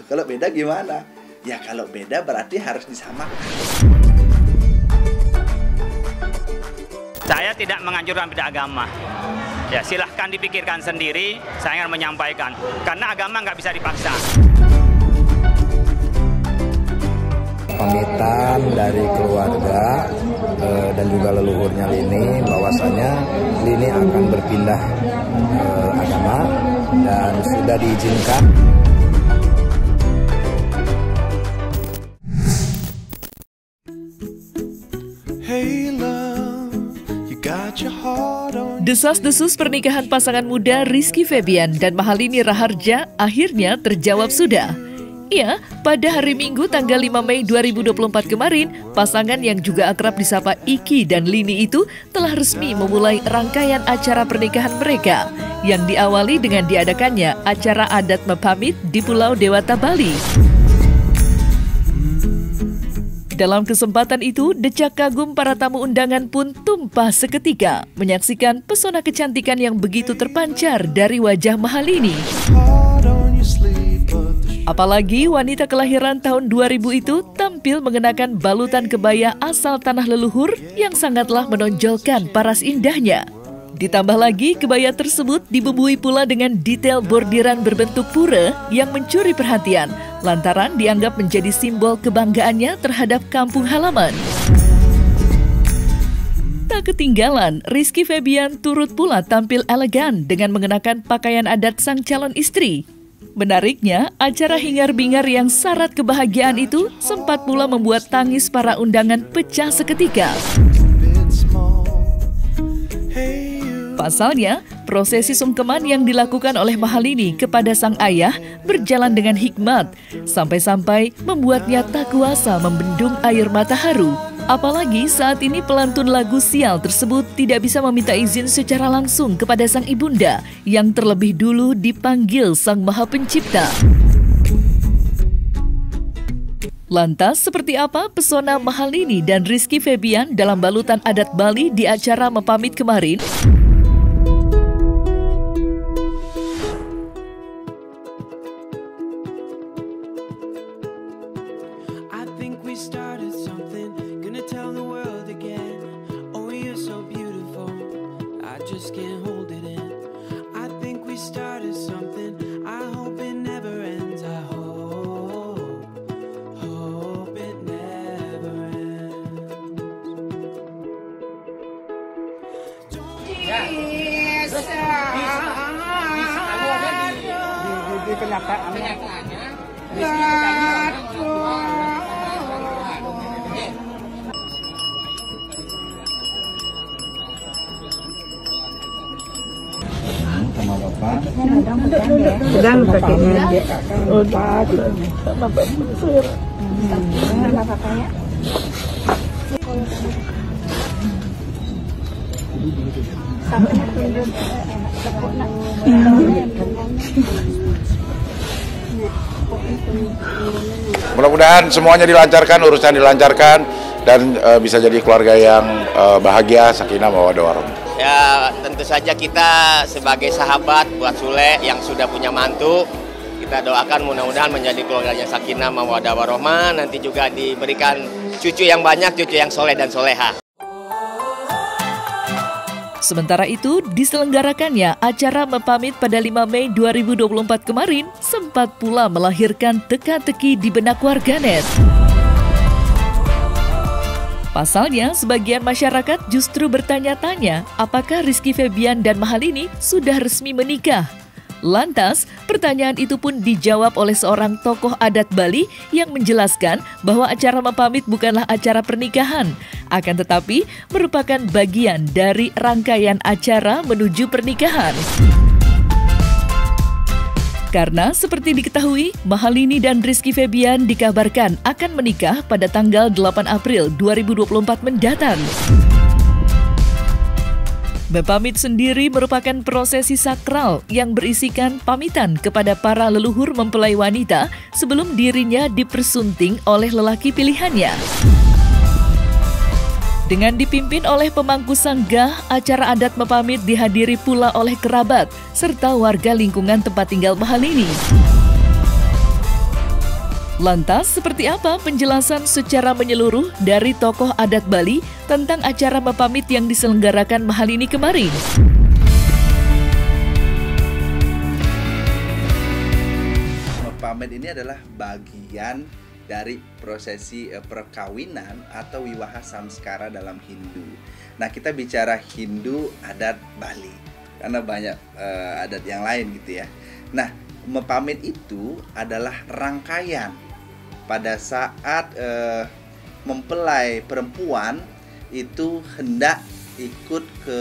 gitu. Kalau beda gimana? Ya kalau beda berarti harus disamakan. Saya tidak menganjurkan beda agama. Ya silahkan dipikirkan sendiri, saya ingin menyampaikan. Karena agama nggak bisa dipaksa. Pamitan dari keluarga dan juga leluhurnya Lini bahwasanya Lini akan berpindah agama dan sudah diizinkan. Desas-desus pernikahan pasangan muda Rizky Febian dan Mahalini Raharja akhirnya terjawab sudah. Ya, pada hari Minggu tanggal 5 Mei 2024 kemarin, pasangan yang juga akrab disapa Iki dan Lini itu telah resmi memulai rangkaian acara pernikahan mereka yang diawali dengan diadakannya acara adat mepamit di Pulau Dewata, Bali. Dalam kesempatan itu, decak kagum para tamu undangan pun tumpah seketika menyaksikan pesona kecantikan yang begitu terpancar dari wajah Mahalini. Apalagi wanita kelahiran tahun 2000 itu tampil mengenakan balutan kebaya asal tanah leluhur yang sangatlah menonjolkan paras indahnya. Ditambah lagi, kebaya tersebut dibumbui pula dengan detail bordiran berbentuk pura yang mencuri perhatian, lantaran dianggap menjadi simbol kebanggaannya terhadap kampung halaman. Tak ketinggalan, Rizky Febian turut pula tampil elegan dengan mengenakan pakaian adat sang calon istri. Menariknya, acara hingar-bingar yang syarat kebahagiaan itu sempat pula membuat tangis para undangan pecah seketika. Pasalnya, prosesi sungkeman yang dilakukan oleh Mahalini kepada sang ayah berjalan dengan hikmat, sampai-sampai membuatnya tak kuasa membendung air mata haru. Apalagi saat ini pelantun lagu Sial tersebut tidak bisa meminta izin secara langsung kepada sang ibunda yang terlebih dulu dipanggil Sang Maha Pencipta. Lantas, seperti apa pesona Mahalini dan Rizky Febian dalam balutan adat Bali di acara mepamit kemarin? Sama Bapak. Sedang pakainya. Udah, sama Bapak. Sama Bapaknya. Mudah-mudahan semuanya dilancarkan, urusan dilancarkan, dan bisa jadi keluarga yang bahagia, sakinah, mawaddah warahmah. Ya tentu saja kita sebagai sahabat buat Sule yang sudah punya mantu, kita doakan mudah-mudahan menjadi keluarganya sakinah, mawaddah warahmah, nanti juga diberikan cucu yang banyak, cucu yang soleh dan soleha. Sementara itu, diselenggarakannya acara mepamit pada 5 Mei 2024 kemarin sempat pula melahirkan teka-teki di benak warganet. Pasalnya, sebagian masyarakat justru bertanya-tanya apakah Rizky Febian dan Mahalini sudah resmi menikah. Lantas, pertanyaan itu pun dijawab oleh seorang tokoh adat Bali yang menjelaskan bahwa acara mepamit bukanlah acara pernikahan, akan tetapi merupakan bagian dari rangkaian acara menuju pernikahan. Karena seperti diketahui, Mahalini dan Rizky Febian dikabarkan akan menikah pada tanggal 8 April 2024 mendatang. Mepamit sendiri merupakan prosesi sakral yang berisikan pamitan kepada para leluhur mempelai wanita sebelum dirinya dipersunting oleh lelaki pilihannya. Dengan dipimpin oleh pemangku sanggah, acara adat mepamit dihadiri pula oleh kerabat serta warga lingkungan tempat tinggal Mahalini. Lantas, seperti apa penjelasan secara menyeluruh dari tokoh adat Bali tentang acara mepamit yang diselenggarakan Mahalini kemarin? Mepamit ini adalah bagian dari prosesi perkawinan atau wiwaha samskara dalam Hindu. Nah, kita bicara Hindu adat Bali karena banyak adat yang lain gitu ya. Nah, mepamit itu adalah rangkaian pada saat mempelai perempuan itu hendak ikut ke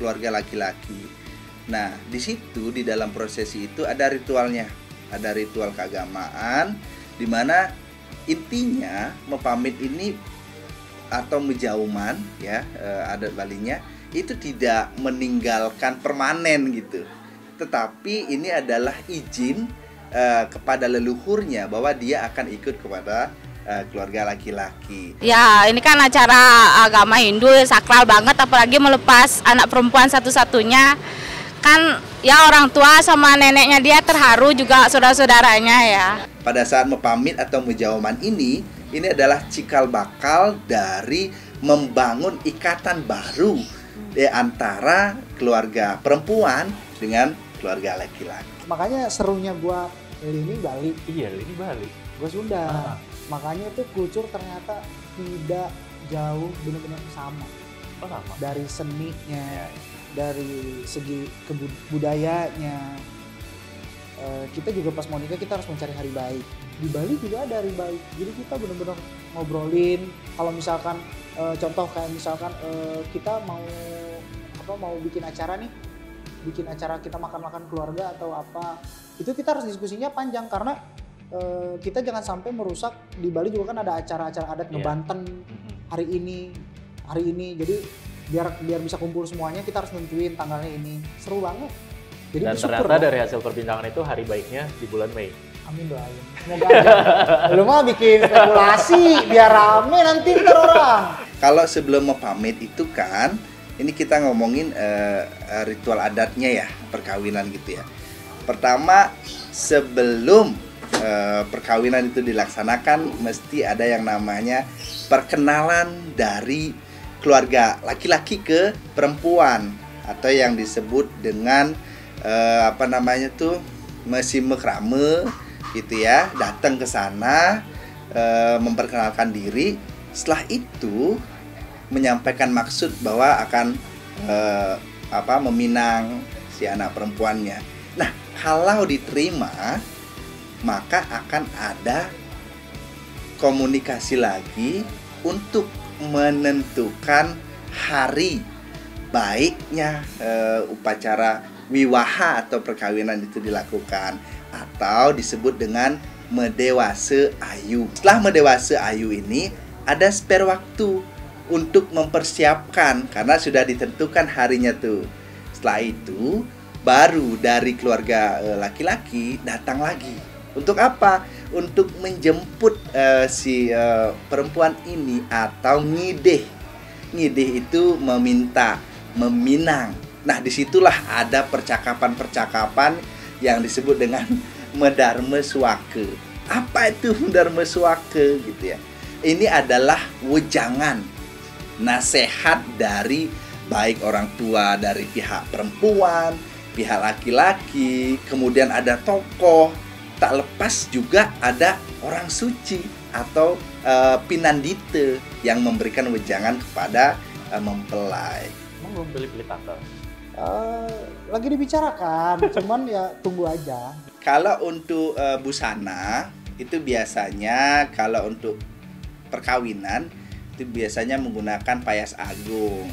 keluarga laki-laki. Nah, di situ di dalam prosesi itu ada ritualnya, ada ritual keagamaan di mana intinya mepamit ini atau menjauman ya adat Balinya itu tidak meninggalkan permanen gitu. Tetapi ini adalah izin kepada leluhurnya bahwa dia akan ikut kepada keluarga laki-laki. Ya, ini kan acara agama Hindu sakral banget, apalagi melepas anak perempuan satu-satunya. Kan ya orang tua sama neneknya dia terharu, juga saudara-saudaranya ya. Pada saat mepamit atau menjauman ini adalah cikal bakal dari membangun ikatan baru di antara keluarga perempuan dengan keluarga laki-laki. Makanya serunya gua Lini Bali. Iya, Lini Bali. Gua Sunda. Makanya tuh kultur ternyata tidak jauh, benar-benar sama. Sama. Dari seninya, dari segi budayanya. Kita juga pas mau nikah kita harus mencari hari baik. Di Bali juga ada hari baik. Jadi kita benar-benar ngobrolin. Kalau misalkan contoh kayak misalkan kita mau bikin acara nih, bikin acara kita makan-makan keluarga atau apa, itu kita harus diskusinya panjang karena kita jangan sampai merusak. Di Bali juga kan ada acara-acara adat ngebanten hari ini, jadi biar bisa kumpul semuanya kita harus nentuin tanggalnya ini. Seru banget. Jadi dan ternyata dari hasil perbincangan itu hari baiknya di bulan Mei. Amin, doain. Semoga aja. Lu mah bikin spekulasi biar rame nanti ntar orang. Kalau sebelum mepamit itu kan ini kita ngomongin ritual adatnya ya, perkawinan gitu ya. Pertama, sebelum perkawinan itu dilaksanakan mesti ada yang namanya perkenalan dari keluarga laki-laki ke perempuan atau yang disebut dengan mesi mekrame gitu ya. Datang ke sana memperkenalkan diri. Setelah itu menyampaikan maksud bahwa akan meminang si anak perempuannya. Nah, kalau diterima, maka akan ada komunikasi lagi untuk menentukan hari baiknya upacara wiwaha atau perkawinan itu dilakukan, atau disebut dengan medewase ayu. Setelah medewase ayu ini ada spare waktu untuk mempersiapkan karena sudah ditentukan harinya tuh. Setelah itu baru dari keluarga laki-laki datang lagi. Untuk apa? Untuk menjemput si perempuan ini atau ngideh. Ngideh itu meminta, meminang. Nah, disitulah ada percakapan-percakapan yang disebut dengan medarme suake. Apa itu medarme suake gitu ya? Ini adalah wejangan, nasihat dari baik orang tua dari pihak perempuan, pihak laki-laki, kemudian ada tokoh, tak lepas juga ada orang suci atau pinandite yang memberikan wejangan kepada mempelai. Emang belum pilih-pilih tanggal? Lagi dibicarakan, cuman ya tunggu aja. Kalau untuk busana itu biasanya kalau untuk perkawinan itu biasanya menggunakan payas agung,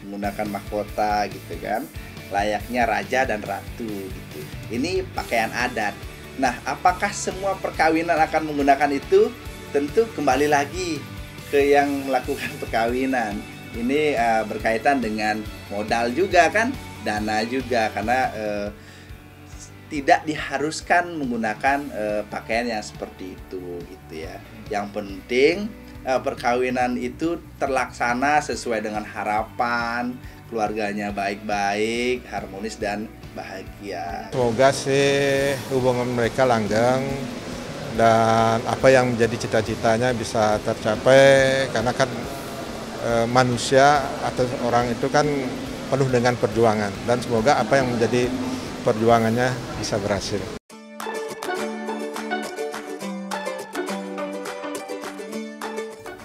menggunakan mahkota gitu kan, layaknya raja dan ratu gitu. Ini pakaian adat. Nah, apakah semua perkawinan akan menggunakan itu? Tentu kembali lagi ke yang melakukan perkawinan. Ini berkaitan dengan modal juga kan, dana juga, karena tidak diharuskan menggunakan pakaian yang seperti itu gitu ya. Yang penting perkawinan itu terlaksana sesuai dengan harapan, keluarganya baik-baik, harmonis dan bahagia. Semoga sih hubungan mereka langgeng dan apa yang menjadi cita-citanya bisa tercapai, karena kan manusia atau orang itu kan penuh dengan perjuangan, dan semoga apa yang menjadi perjuangannya bisa berhasil.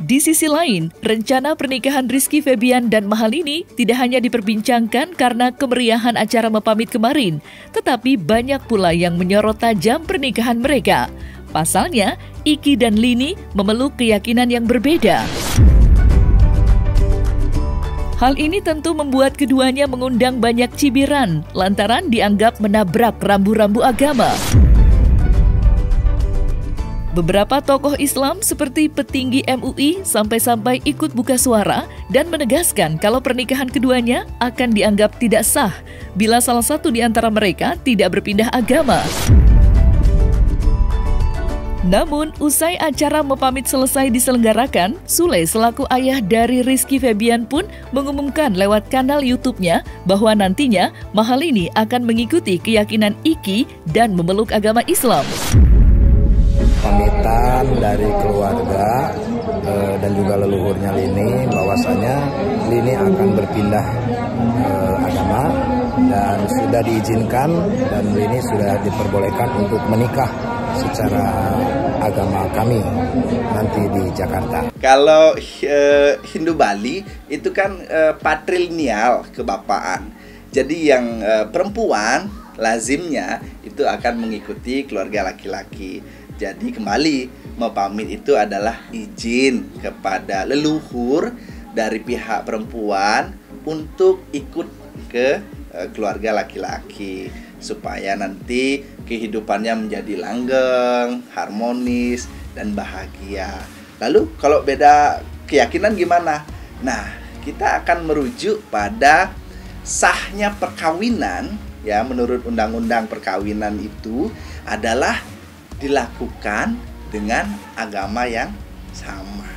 Di sisi lain, rencana pernikahan Rizky Febian dan Mahalini tidak hanya diperbincangkan karena kemeriahan acara mepamit kemarin, tetapi banyak pula yang menyorot tajam pernikahan mereka. Pasalnya, Iki dan Lini memeluk keyakinan yang berbeda. Hal ini tentu membuat keduanya mengundang banyak cibiran lantaran dianggap menabrak rambu-rambu agama. Beberapa tokoh Islam seperti petinggi MUI sampai-sampai ikut buka suara dan menegaskan kalau pernikahan keduanya akan dianggap tidak sah bila salah satu di antara mereka tidak berpindah agama. Namun, usai acara mepamit selesai diselenggarakan, Sule selaku ayah dari Rizky Febian pun mengumumkan lewat kanal YouTube-nya bahwa nantinya Mahalini akan mengikuti keyakinan Iki dan memeluk agama Islam. Pamitan dari keluarga dan juga leluhurnya Lini bahwasanya Lini akan berpindah agama dan sudah diizinkan dan Lini sudah diperbolehkan untuk menikah secara agama kami nanti di Jakarta. Kalau Hindu Bali itu kan patrilineal kebapaan. Jadi yang perempuan lazimnya itu akan mengikuti keluarga laki-laki. Jadi kembali mepamit itu adalah izin kepada leluhur dari pihak perempuan untuk ikut ke keluarga laki-laki supaya nanti kehidupannya menjadi langgeng, harmonis, dan bahagia. Lalu kalau beda keyakinan gimana? Nah, kita akan merujuk pada sahnya perkawinan, ya, menurut undang-undang perkawinan itu adalah dilakukan dengan agama yang sama.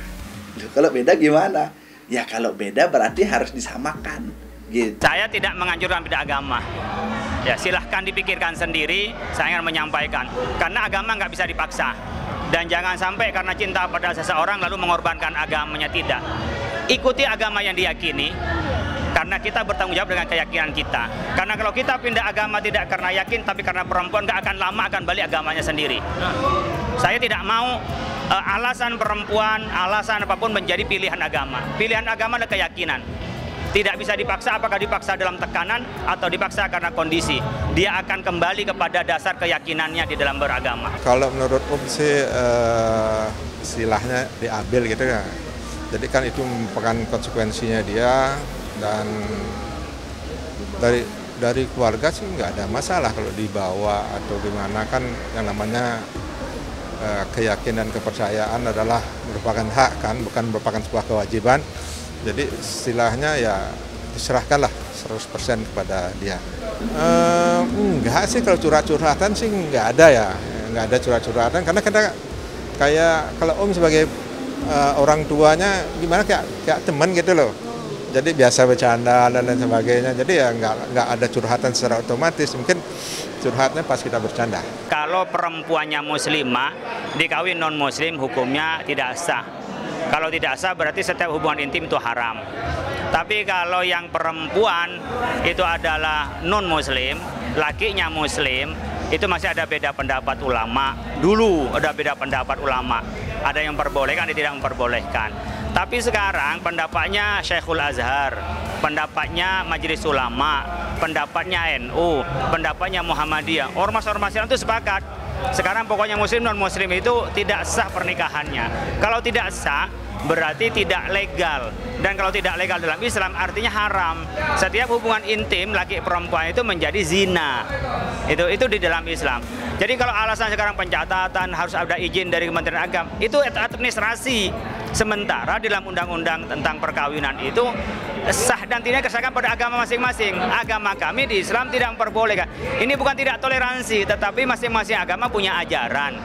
Loh, kalau beda gimana? Ya kalau beda berarti harus disamakan. Gitu. Saya tidak menganjurkan beda agama. Ya silahkan dipikirkan sendiri, saya ingin menyampaikan. Karena agama nggak bisa dipaksa. Dan jangan sampai karena cinta pada seseorang lalu mengorbankan agamanya, tidak. Ikuti agama yang diyakini, karena kita bertanggung jawab dengan keyakinan kita. Karena kalau kita pindah agama tidak karena yakin, tapi karena perempuan, nggak akan lama akan balik agamanya sendiri. Saya tidak mau alasan perempuan, alasan apapun menjadi pilihan agama. Pilihan agama adalah keyakinan. Tidak bisa dipaksa, apakah dipaksa dalam tekanan atau dipaksa karena kondisi. Dia akan kembali kepada dasar keyakinannya di dalam beragama. Kalau menurut sih istilahnya diambil gitu ya. Jadi kan itu merupakan konsekuensinya dia, dan dari keluarga sih nggak ada masalah kalau dibawa atau gimana, kan yang namanya keyakinan, kepercayaan adalah merupakan hak kan, bukan merupakan sebuah kewajiban. Jadi istilahnya ya diserahkanlah 100% kepada dia. Enggak sih, kalau curhat-curhatan sih nggak ada ya, nggak ada curhat-curhatan, karena kita kayak kalau sebagai orang tuanya gimana kayak teman gitu loh. Jadi biasa bercanda dan lain sebagainya. Jadi ya nggak ada curhatan secara otomatis. Mungkin curhatnya pas kita bercanda. Kalau perempuannya muslimah dikawin non muslim, hukumnya tidak sah. Kalau tidak sah berarti setiap hubungan intim itu haram. Tapi kalau yang perempuan itu adalah non muslim, lakinya muslim, itu masih ada beda pendapat ulama. Dulu ada beda pendapat ulama. Ada yang memperbolehkan, ada yang tidak memperbolehkan. Tapi sekarang pendapatnya Syekhul Azhar, pendapatnya Majelis Ulama, pendapatnya NU, pendapatnya Muhammadiyah. Ormas-ormas itu sepakat. Sekarang pokoknya muslim non muslim itu tidak sah pernikahannya. Kalau tidak sah berarti tidak legal. Dan kalau tidak legal dalam Islam artinya haram. Setiap hubungan intim laki perempuan itu menjadi zina. Itu di dalam Islam. Jadi kalau alasan sekarang pencatatan harus ada izin dari Kementerian Agama, itu administrasi. Sementara di dalam undang-undang tentang perkawinan itu sah dan tidak disahkan pada agama masing-masing. Agama kami di Islam tidak memperbolehkan. Ini bukan tidak toleransi, tetapi masing-masing agama punya ajaran.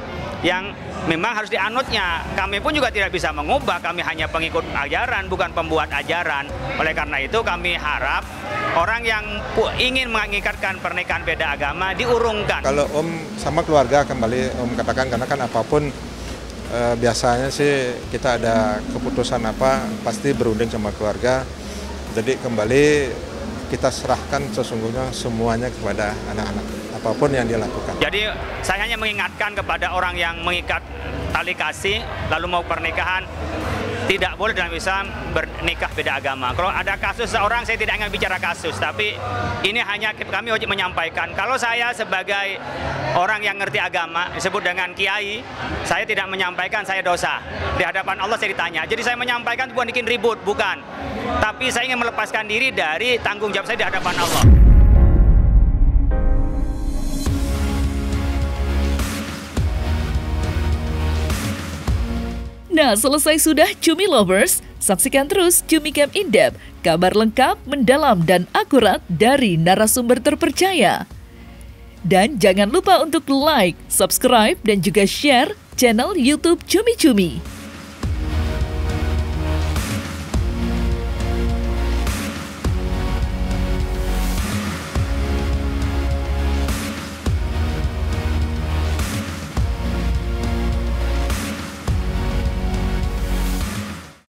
yang memang harus dianutnya. Kami pun juga tidak bisa mengubah, kami hanya pengikut ajaran, bukan pembuat ajaran. Oleh karena itu kami harap orang yang ingin mengikatkan pernikahan beda agama diurungkan. Kalau Om sama keluarga kembali Om katakan, karena kan apapun biasanya sih kita ada keputusan apa pasti berunding sama keluarga. Jadi kembali kita serahkan sesungguhnya semuanya kepada anak-anak, apapun yang dia lakukan. Jadi saya hanya mengingatkan kepada orang yang mengikat tali kasih lalu mau pernikahan, tidak boleh dan bisa bernikah beda agama. Kalau ada kasus seorang, saya tidak ingin bicara kasus, tapi ini hanya kami wajib menyampaikan. Kalau saya sebagai orang yang ngerti agama, disebut dengan kiai, saya tidak menyampaikan, saya dosa. Di hadapan Allah saya ditanya. Jadi saya menyampaikan bukan bikin ribut, bukan. Tapi saya ingin melepaskan diri dari tanggung jawab saya di hadapan Allah. Nah, selesai sudah Cumi Lovers, saksikan terus Cumi Camp In-Depth, kabar lengkap, mendalam, dan akurat dari narasumber terpercaya. Dan jangan lupa untuk like, subscribe, dan juga share channel YouTube Cumi Cumi.